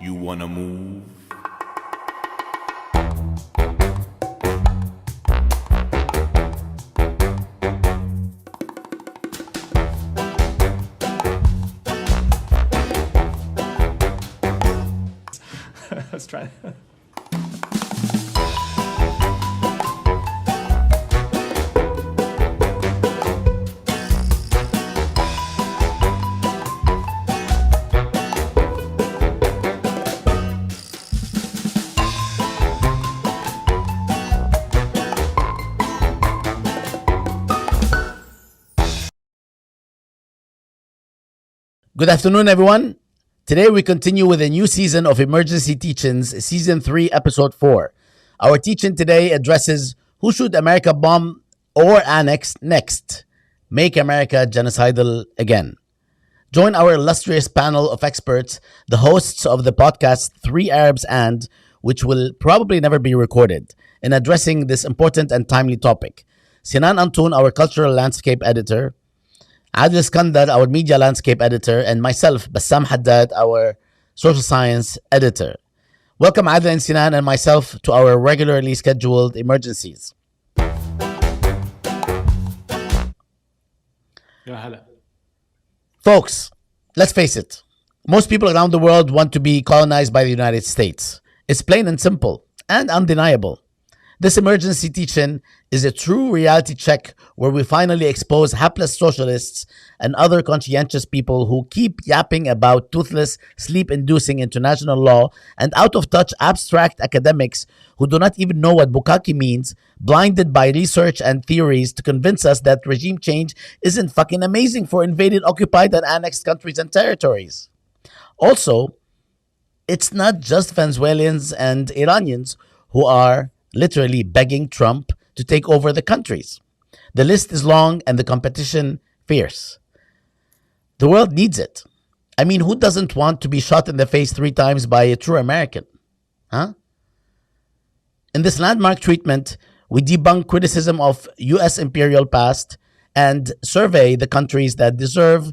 You wanna move? Let's try. Good afternoon, everyone. Today we continue with a new season of Emergency Teachings, Season 3, Episode 4. Our teaching today addresses who should America bomb or annex next? Make America genocidal again. Join our illustrious panel of experts, the hosts of the podcast Three Arabs and, which will probably never be recorded, in addressing this important and timely topic. Sinan Antoun, our cultural landscape editor, Adil Skandar, our media landscape editor, and myself, Bassam Haddad, our social science editor. Welcome Adil and Sinan and myself to our regularly scheduled emergencies. Folks, let's face it. Most people around the world want to be colonized by the United States. It's plain and simple and undeniable. This emergency teaching is a true reality check where we finally expose hapless socialists and other conscientious people who keep yapping about toothless, sleep-inducing international law and out-of-touch abstract academics who do not even know what bukkake means, blinded by research and theories to convince us that regime change isn't fucking amazing for invaded, occupied, and annexed countries and territories. Also, it's not just Venezuelans and Iranians who are literally begging Trump to take over the countries. The list is long and the competition fierce. The world needs it. I mean, who doesn't want to be shot in the face 3 times by a true American? Huh? In this landmark treatment, we debunk criticism of US Imperial past and survey the countries that deserve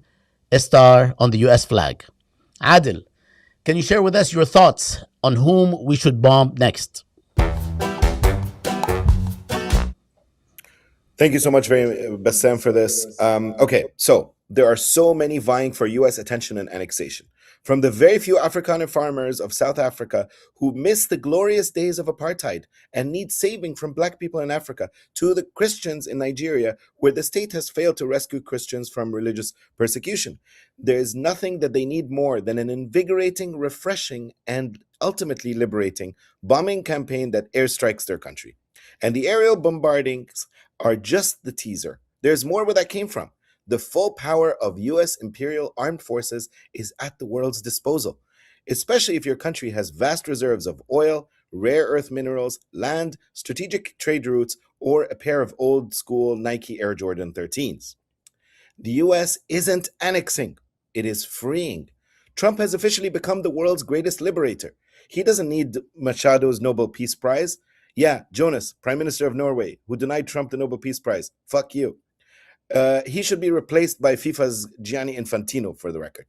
a star on the US flag. Adil, can you share with us your thoughts on whom we should bomb next? Thank you so much, Bassam, for this. Okay, so there are so many vying for U.S. attention and annexation. From the very few Afrikaner farmers of South Africa who miss the glorious days of apartheid and need saving from Black people in Africa, to the Christians in Nigeria, where the state has failed to rescue Christians from religious persecution. There is nothing that they need more than an invigorating, refreshing, and ultimately liberating bombing campaign that airstrikes their country. And the aerial bombardings are just the teaser. There's more where that came from. The full power of US Imperial armed forces is at the world's disposal, especially if your country has vast reserves of oil, rare earth minerals, land, strategic trade routes, or a pair of old school Nike Air Jordan 13s. The US isn't annexing, it is freeing. Trump has officially become the world's greatest liberator. He doesn't need Machado's Nobel Peace Prize. Yeah, Jonas, Prime Minister of Norway, who denied Trump the Nobel Peace Prize. Fuck you. He should be replaced by FIFA's Gianni Infantino, for the record,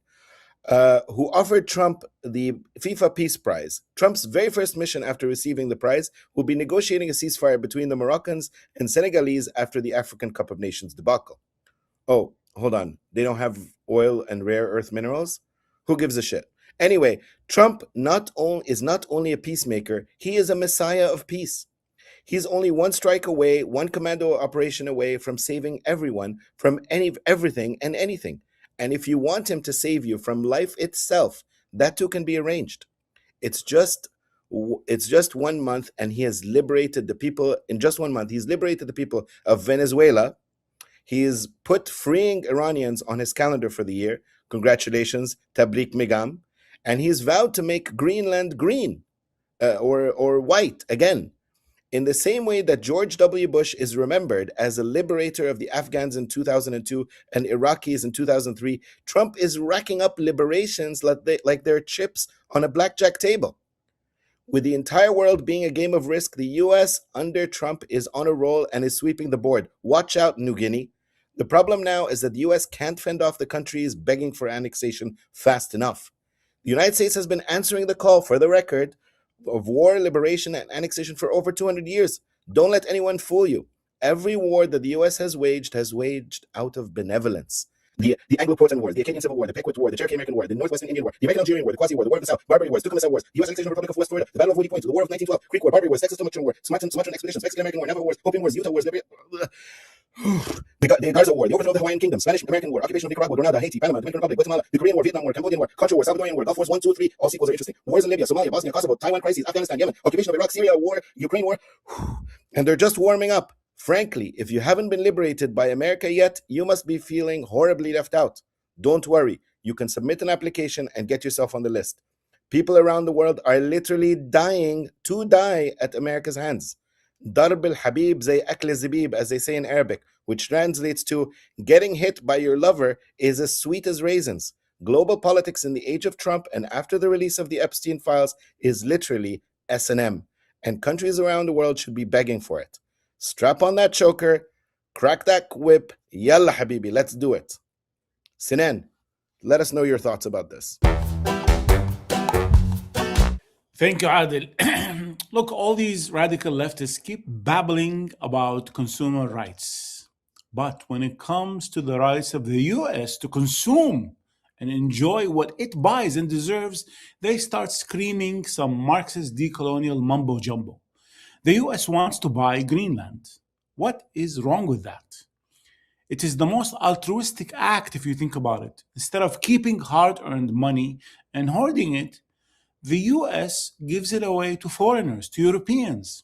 who offered Trump the FIFA Peace Prize. Trump's very first mission after receiving the prize will be negotiating a ceasefire between the Moroccans and Senegalese after the African Cup of Nations debacle. Oh, hold on. They don't have oil and rare earth minerals? Who gives a shit? Anyway, Trump is not only a peacemaker, he is a messiah of peace. He's only one strike away, one commando operation away from saving everyone from everything and anything. And if you want him to save you from life itself, that too can be arranged. It's just 1 month, and he has liberated the people. In just 1 month, he's liberated the people of Venezuela. He has put freeing Iranians on his calendar for the year. Congratulations, Tabrik Migam. And he's vowed to make Greenland green or white again. In the same way that George W. Bush is remembered as a liberator of the Afghans in 2002 and Iraqis in 2003, Trump is racking up liberations like they're chips on a blackjack table. With the entire world being a game of risk, the US under Trump is on a roll and is sweeping the board. Watch out, New Guinea. The problem now is that the US can't fend off the countries begging for annexation fast enough. The United States has been answering the call, for the record, of war, liberation, and annexation for over 200 years. Don't let anyone fool you. Every war that the US has waged out of benevolence. The Anglo-Puritan Wars, the Acadian Civil War, the Pequot War, the Cherokee American War, the Northwestern Indian War, the American Algerian War, the Quasi War, the War of the South, Barbary Wars, Tecumseh Wars, the U.S. Annexation of the Republic of West Florida, the Battle of Woody Point, the War of 1912, Creek War, Barbary Wars, Texas Sumatran War, Sumatran Expeditions, Mexican American War, Navajo Wars, Opium Wars, Utah Wars, the Garza War, the overthrow of the Hawaiian Kingdom, Spanish American War, occupation of Nicaragua, Grenada, Haiti, Panama, Dominican Republic, Guatemala, the Korean War, Vietnam War, Cambodian War, Contra War, Salvadorian War, Gulf Wars 1, 2, 3, all sequels are interesting. Wars in Libya, Somalia, Bosnia, Kosovo, Taiwan crises, Afghanistan, Yemen, occupation of Iraq, Syria War, Ukraine War, and they're just warming up. Frankly, if you haven't been liberated by America yet, you must be feeling horribly left out. Don't worry, you can submit an application and get yourself on the list. People around the world are literally dying to die at America's hands. Darb al-Habib zay akle zibib, as they say in Arabic, which translates to getting hit by your lover is as sweet as raisins. Global politics in the age of Trump and after the release of the Epstein files is literally S&M, and countries around the world should be begging for it. Strap on that choker, crack that whip, yalla habibi, let's do it. Sinan, let us know your thoughts about this. Thank you, Adil. Look, all these radical leftists keep babbling about consumer rights. But when it comes to the rights of the US to consume and enjoy what it buys and deserves, they start screaming some Marxist decolonial mumbo jumbo. The US wants to buy Greenland. What is wrong with that? It is the most altruistic act if you think about it. Instead of keeping hard earned money and hoarding it, the US gives it away to foreigners, to Europeans.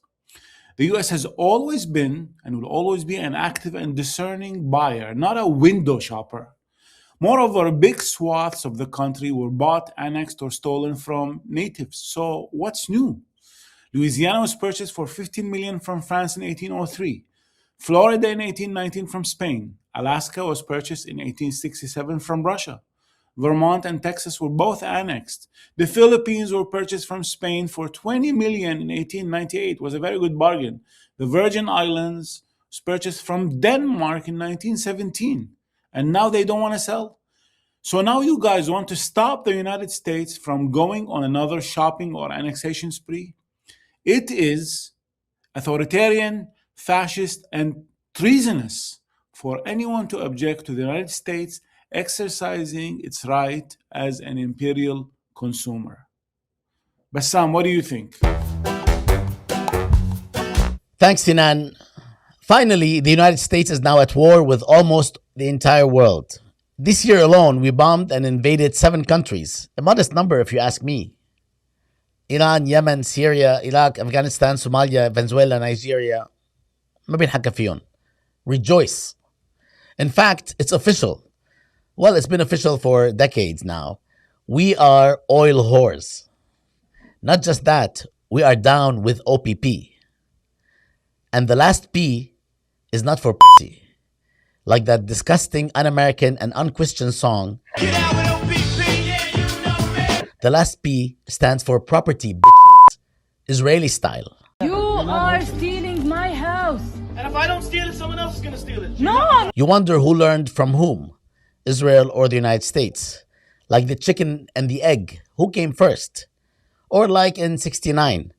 The US has always been and will always be an active and discerning buyer, not a window shopper. Moreover, big swaths of the country were bought, annexed, or stolen from natives. So what's new? Louisiana was purchased for $15 million from France in 1803. Florida in 1819 from Spain. Alaska was purchased in 1867 from Russia. Vermont and Texas were both annexed. The Philippines were purchased from Spain for $20 million in 1898. It was a very good bargain. The Virgin Islands was purchased from Denmark in 1917. And now they don't want to sell. So now you guys want to stop the United States from going on another shopping or annexation spree? It is authoritarian, fascist, and treasonous for anyone to object to the United States exercising its right as an imperial consumer. Bassam, what do you think? Thanks, Sinan. Finally, the United States is now at war with almost the entire world. This year alone, we bombed and invaded 7 countries, a modest number if you ask me. Iran, Yemen, Syria, Iraq, Afghanistan, Somalia, Venezuela, Nigeria. ما بنحكى فيهم. Rejoice. In fact, it's official. Well, it's been official for decades now. We are oil whores. Not just that, we are down with OPP. And the last P is not for pussy. Like that disgusting un-American and unchristian song. Get out with OPP, yeah, you know me. The last P stands for property, bitches. Israeli style. You are stealing my house. And if I don't steal it, someone else is going to steal it. No. You wonder who learned from whom, Israel or the United States. Like the chicken and the egg, who came first? Or like in 69,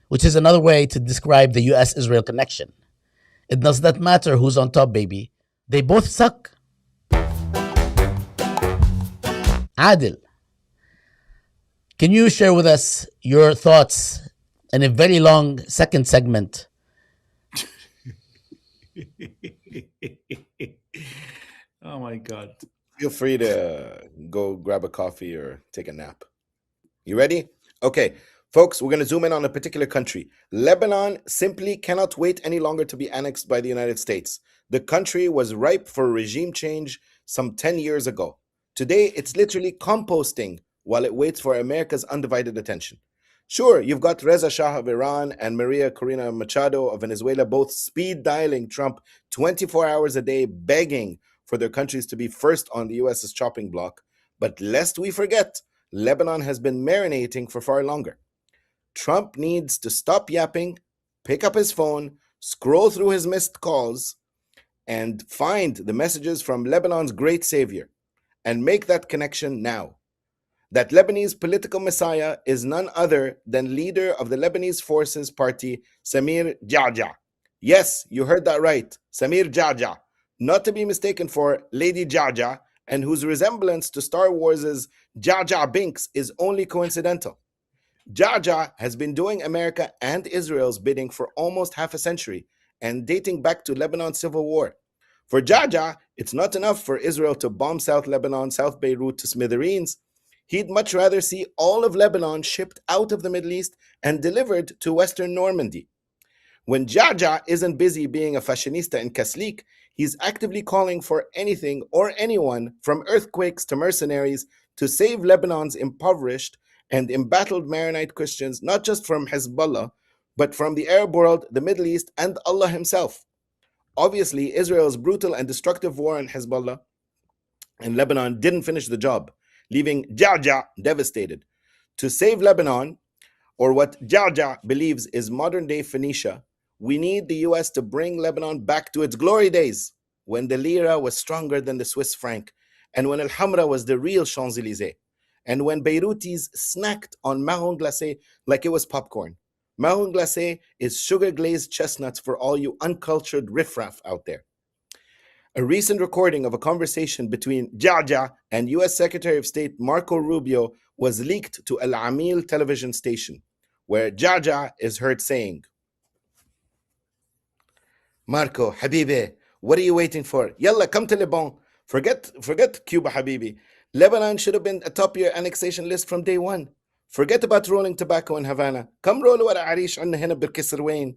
which is another way to describe the US-Israel connection. It does not matter who's on top, baby. They both suck. Adil, can you share with us your thoughts in a very long second segment? Oh my God. Feel free to go grab a coffee or take a nap. You ready? Okay, folks, we're going to zoom in on a particular country. Lebanon simply cannot wait any longer to be annexed by the United States. The country was ripe for regime change some 10 years ago. Today, it's literally composting while it waits for America's undivided attention. Sure, you've got Reza Shah of Iran and Maria Corina Machado of Venezuela both speed dialing Trump 24 hours a day, begging for their countries to be first on the US's chopping block. But lest we forget, Lebanon has been marinating for far longer. Trump needs to stop yapping, pick up his phone, scroll through his missed calls, and find the messages from Lebanon's great savior, and make that connection now. that Lebanese political messiah is none other than leader of the Lebanese Forces Party, Samir Jaja. Yes, you heard that right, Samir Jaja, not to be mistaken for Lady Jaja, and whose resemblance to Star Wars' Jar Jar Binks is only coincidental. Jaja has been doing America and Israel's bidding for almost half a century and dating back to Lebanon's civil war. For Jaja, it's not enough for Israel to bomb South Lebanon, South Beirut to smithereens. He'd much rather see all of Lebanon shipped out of the Middle East and delivered to Western Normandy. When Jaja isn't busy being a fashionista in Kaslik, he's actively calling for anything or anyone, from earthquakes to mercenaries, to save Lebanon's impoverished and embattled Maronite Christians, not just from Hezbollah, but from the Arab world, the Middle East, and Allah himself. Obviously, Israel's brutal and destructive war on Hezbollah and Lebanon didn't finish the job, leaving Jaja devastated. To save Lebanon, or what Jaja believes is modern-day Phoenicia, we need the US to bring Lebanon back to its glory days, when the lira was stronger than the Swiss franc, and when Al-Hamra was the real Champs-Élysées, and when Beirutis snacked on marron glacé like it was popcorn. Marron glacé is sugar-glazed chestnuts for all you uncultured riffraff out there. A recent recording of a conversation between Jaja and US Secretary of State Marco Rubio was leaked to Al Amil television station, where Jaja is heard saying, "Marco, Habibi, what are you waiting for? Yalla, come to Lebanon. Forget Cuba, Habibi. Lebanon should have been atop your annexation list from day one. Forget about rolling tobacco in Havana. Come roll wara arish anna hina bilkisrwain.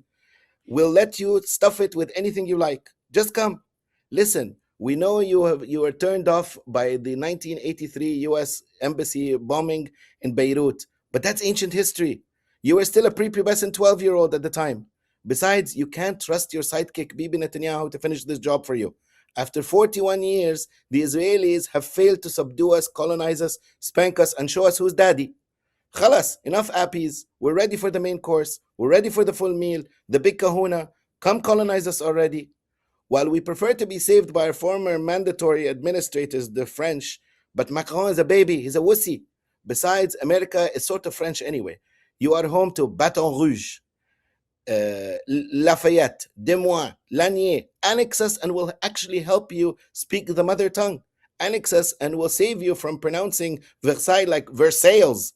We'll let you stuff it with anything you like. Just come. Listen, we know you were turned off by the 1983 US embassy bombing in Beirut, but that's ancient history. You were still a prepubescent 12-year-old at the time. Besides, you can't trust your sidekick Bibi Netanyahu to finish this job for you. After 41 years, the Israelis have failed to subdue us, colonize us, spank us, and show us who's daddy. Khalas, enough appies. We're ready for the main course. We're ready for the full meal, the big kahuna. Come colonize us already. While we prefer to be saved by our former mandatory administrators, the French, but Macron is a baby, he's a wussy. Besides, America is sort of French anyway. You are home to Baton Rouge, Lafayette, Des Moines, Lanier. Annex us and we'll actually help you speak the mother tongue. Annex us and we'll save you from pronouncing Versailles like Versailles.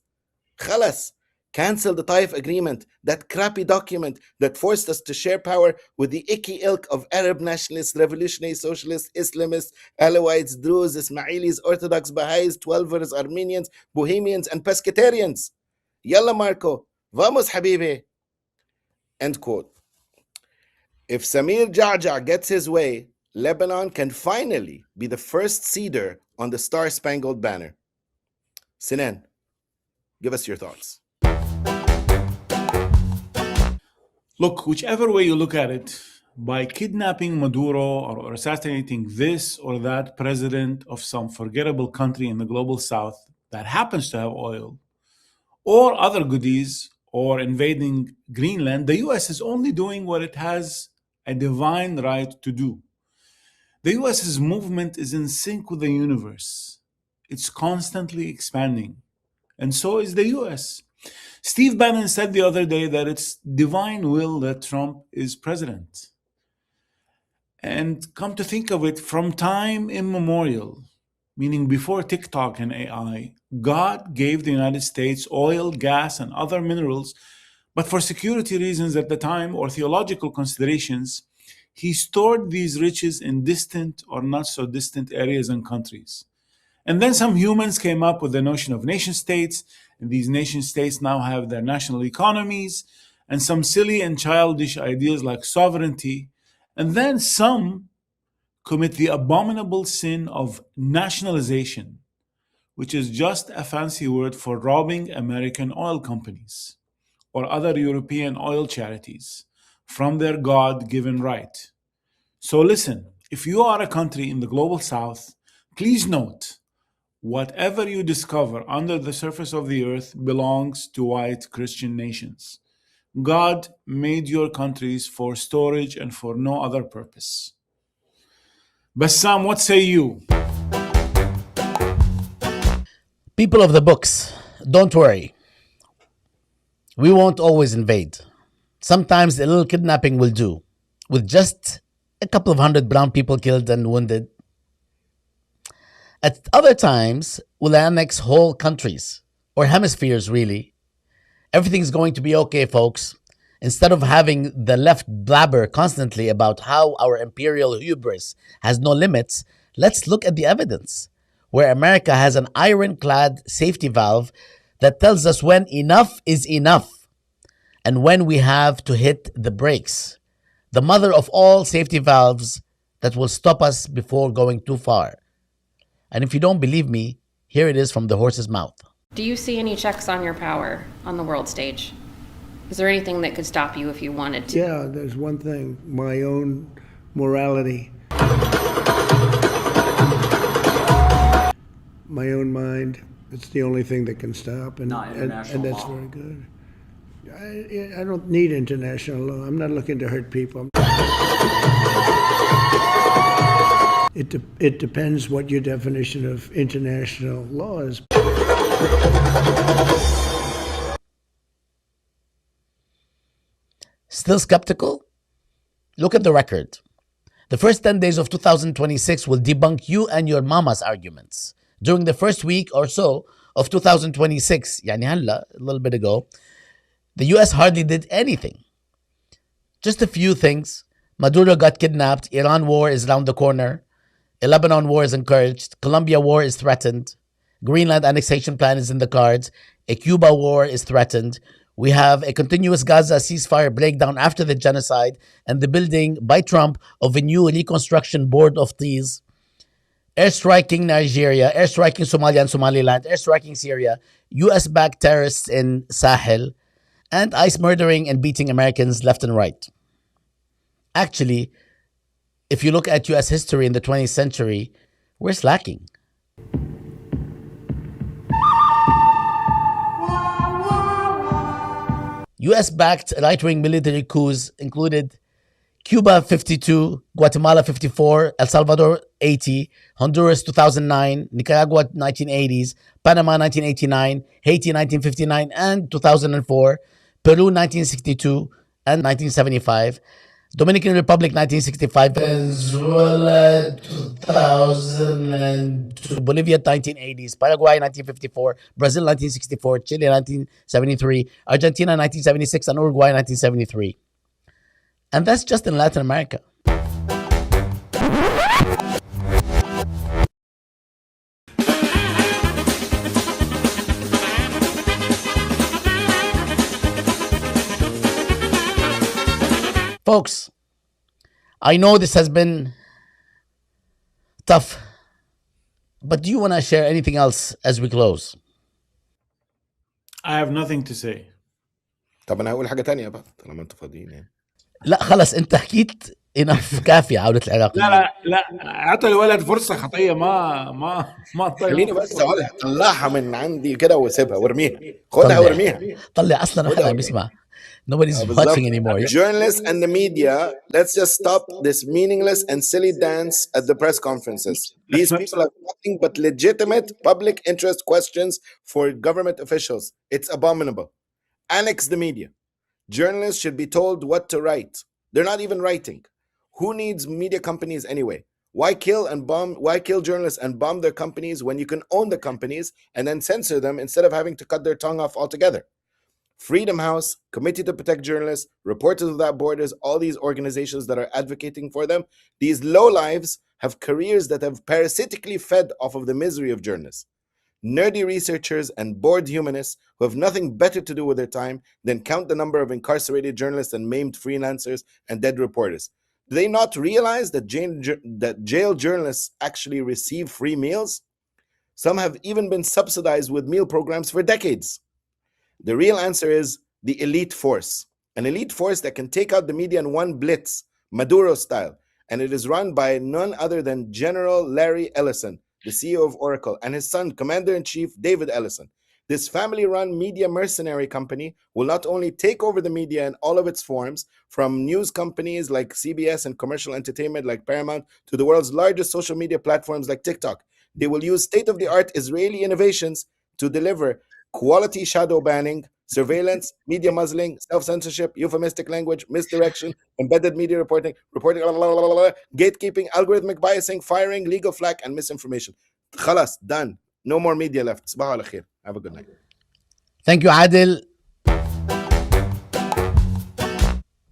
Khalas. Cancel the Taif Agreement, that crappy document that forced us to share power with the icky ilk of Arab nationalists, revolutionary socialists, Islamists, Alawites, Druze, Ismailis, Orthodox Baha'is, Twelvers, Armenians, Bohemians, and Pescatarians. Yalla Marco, vamos habibi. End quote. If Samir Jaja gets his way, Lebanon can finally be the first cedar on the Star-Spangled Banner. Sinan, give us your thoughts. Look, whichever way you look at it, by kidnapping Maduro or assassinating this or that president of some forgettable country in the global south that happens to have oil, or other goodies, or invading Greenland, the US is only doing what it has a divine right to do. The US's movement is in sync with the universe. It's constantly expanding, and so is the US. Steve Bannon said the other day that it's divine will that Trump is president. And come to think of it, from time immemorial, meaning before TikTok and AI, God gave the United States oil, gas, and other minerals, but for security reasons at the time or theological considerations, he stored these riches in distant or not so distant areas and countries. And then some humans came up with the notion of nation states, and these nation states now have their national economies, and some silly and childish ideas like sovereignty. And then some commit the abominable sin of nationalization, which is just a fancy word for robbing American oil companies or other European oil charities from their God-given right. So listen, if you are a country in the global south, please note, whatever you discover under the surface of the earth belongs to white Christian nations. God made your countries for storage and for no other purpose. Bassam, what say you? People of the books, don't worry. We won't always invade. Sometimes a little kidnapping will do, with just a couple of hundred brown people killed and wounded. At other times, we'll annex whole countries, or hemispheres, really. Everything's going to be okay, folks. Instead of having the left blabber constantly about how our imperial hubris has no limits, let's look at the evidence, where America has an ironclad safety valve that tells us when enough is enough and when we have to hit the brakes. The mother of all safety valves that will stop us before going too far. And if you don't believe me, here it is from the horse's mouth. Do you see any checks on your power on the world stage? Is there anything that could stop you if you wanted to? Yeah, there's one thing, my own morality. My own mind. It's the only thing that can stop, and that's law. Very good. I don't need international law. I'm not looking to hurt people. It depends what your definition of international law is. Still skeptical? Look at the record. The first 10 days of 2026 will debunk you and your mama's arguments. During the first week or so of 2026, يعني هلا, a little bit ago, the US hardly did anything. Just a few things. Maduro got kidnapped, Iran war is around the corner, a Lebanon war is encouraged, Colombia war is threatened, Greenland annexation plan is in the cards, a Cuba war is threatened. We have a continuous Gaza ceasefire breakdown after the genocide and the building by Trump of a new reconstruction board of these. Airstriking Nigeria, airstriking Somalia and Somaliland, airstriking Syria, US-backed terrorists in Sahel, and ICE murdering and beating Americans left and right. Actually, if you look at US history in the 20th century, we're slacking. US-backed right-wing military coups included Cuba 52, Guatemala 54, El Salvador 80, Honduras 2009, Nicaragua 1980s, Panama 1989, Haiti 1959 and 2004, Peru 1962 and 1975, Dominican Republic 1965, Venezuela 2002, Bolivia 1980s, Paraguay 1954, Brazil 1964, Chile 1973, Argentina 1976, and Uruguay 1973. And that's just in Latin America. Folks, I know this has been tough, but do you want to share anything else as we close? I have nothing to say. طب انا هقول حاجه تانية بقى طالما انتوا فاضيين يعني. لا خلص انت حكيت enough كافية عودة العلاقة. لا اعطى الولد فرصة خطية ما خليني بس اقولها طلعها من عندي كده وسيبها وارميها خدها وارميها. طلع اصلا ما حدا بيسمع. Nobody's watching anymore. Journalists and the media, let's just stop this meaningless and silly dance at the press conferences. These people have nothing but legitimate public interest questions for government officials. It's abominable. Annex the media. Journalists should be told what to write. They're not even writing. Who needs media companies anyway? Why kill journalists and bomb their companies when you can own the companies and then censor them instead of having to cut their tongue off altogether? Freedom House, Committee to Protect Journalists, Reporters Without Borders, all these organizations that are advocating for them, these lowlives have careers that have parasitically fed off of the misery of journalists. Nerdy researchers and bored humanists who have nothing better to do with their time than count the number of incarcerated journalists and maimed freelancers and dead reporters. Do they not realize that jail journalists actually receive free meals? Some have even been subsidized with meal programs for decades. The real answer is the elite force, an elite force that can take out the media in one blitz, Maduro style, and it is run by none other than General Larry Ellison, the CEO of Oracle, and his son, Commander-in-Chief David Ellison. This family-run media mercenary company will not only take over the media in all of its forms, from news companies like CBS and commercial entertainment like Paramount to the world's largest social media platforms like TikTok. They will use state-of-the-art Israeli innovations to deliver quality shadow banning, surveillance, media muzzling, self-censorship, euphemistic language, misdirection, embedded media reporting, gatekeeping, algorithmic biasing, firing, legal flak, and misinformation. Khalas, done. No more media left. Sabah al khair. Have a good night. Thank you, Adil.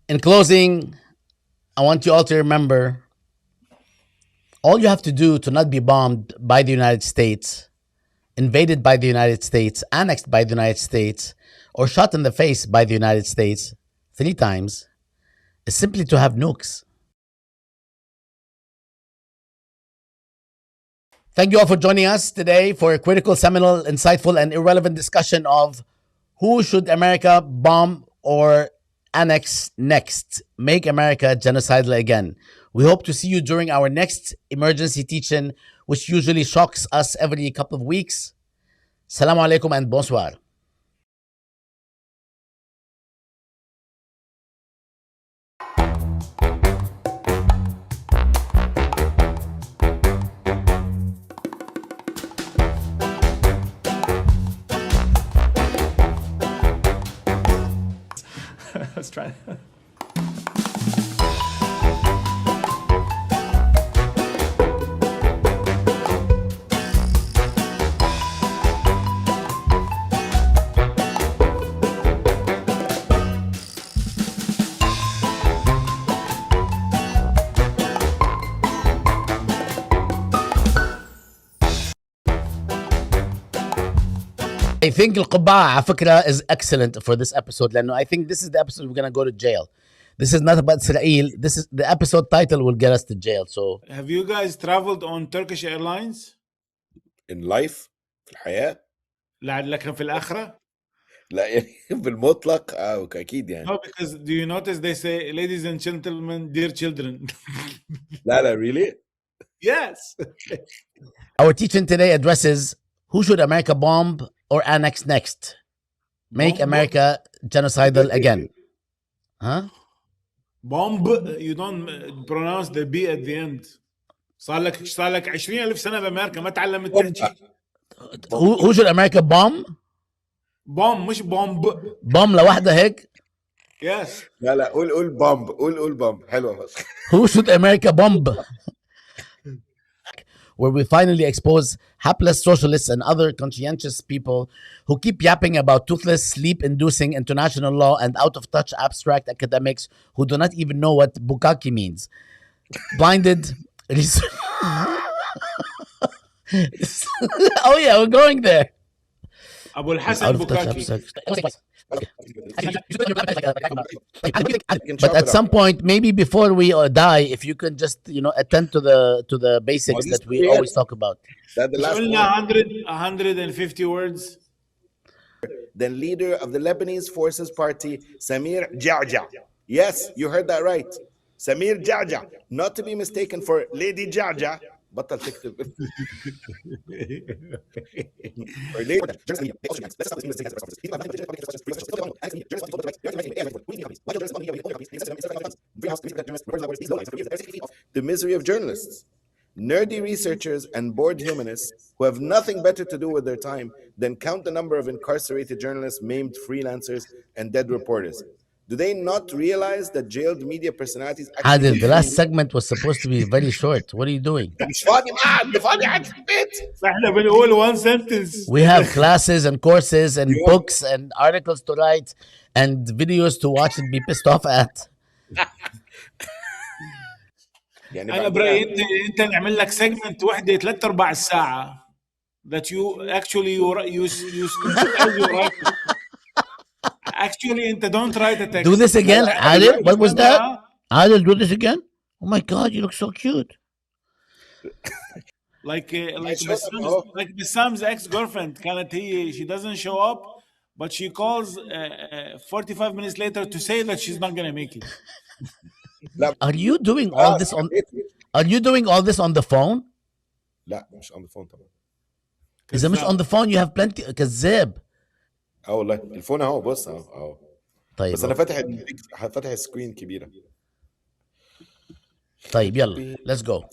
In closing, I want you all to remember all you have to do to not be bombed by the United States, invaded by the United States, annexed by the United States, or shot in the face by the United States 3 times is simply to have nukes. Thank you all for joining us today for a critical, seminal, insightful, and irrelevant discussion of who should America bomb or annex next, make America genocidal again. We hope to see you during our next emergency teaching, which usually shocks us every couple of weeks. Assalamu alaikum and bonsoir. I was trying. I think القبعة على فكرة is excellent for this episode لأنه I think this is the episode we're gonna go to jail. This is not about Israel. This is the episode title will get us to jail. So Have you guys traveled on Turkish Airlines? In life, في الحياة. لكن في الآخرة? لا يعني بالمطلق اكيد يعني. No, because do you notice they say, ladies and gentlemen, dear children? لا really? Yes. our teaching today addresses who should America bomb or annex next, make Bomb? America genocidal again. Huh? Bomb, you don't pronounce the B at the end. صار لك 20,000 سنة بأمريكا ما تعلمت تحكي. Who should America bomb? بوم مش بومب. bomb لوحدة هيك. Yes. لا قول بامب قول بامب حلوة بس. Who should America bomb? Where we finally expose hapless socialists and other conscientious people who keep yapping about toothless, sleep-inducing international law and out-of-touch abstract academics who do not even know what bukkake means. Blinded research. Oh yeah, we're going there. أبو الحسن Out-of-touch بوكاكي. abstract. But at some point, maybe before we die, if you can just attend to the basics that we always talk about. That the last قلنا one. 150 words. Then leader of the Lebanese Forces Party, Samir Jaja. Yes, you heard that right. Samir Jaja, not to be mistaken for Lady Jaja. بطل تكتب. The misery of journalists. Nerdy researchers and bored humanists who have nothing better to do with their time than count the number of incarcerated journalists, maimed freelancers, and dead reporters. Do they not realize that jailed media personalities actually... Adil, the last segment was supposed to be very short. What are you doing? مش فاضي قاعد في البيت. احنا بنقول one sentence. We have classes and courses and books and articles to write and videos to watch and be pissed off at. يعني أنا برأيي أنت نعمل لك segment واحدة 3/4 ساعة that you actually you as you write. Actually, أنت don't write a text. Do this again, Adil. What was that? Adil, do this again. Oh my God, you look so cute. like Bassam's ex-girlfriend كانت هي she doesn't show up but she calls 45 minutes later to say that she's not gonna make it. Are you doing all this on? Are you doing all this on the phone? لا مش on the phone طبعا. إذا مش on the phone you have plenty كذاب. والله الفون اهو بص اهو. طيب بس انا فاتح سكرين كبيرة. طيب يلا let's go.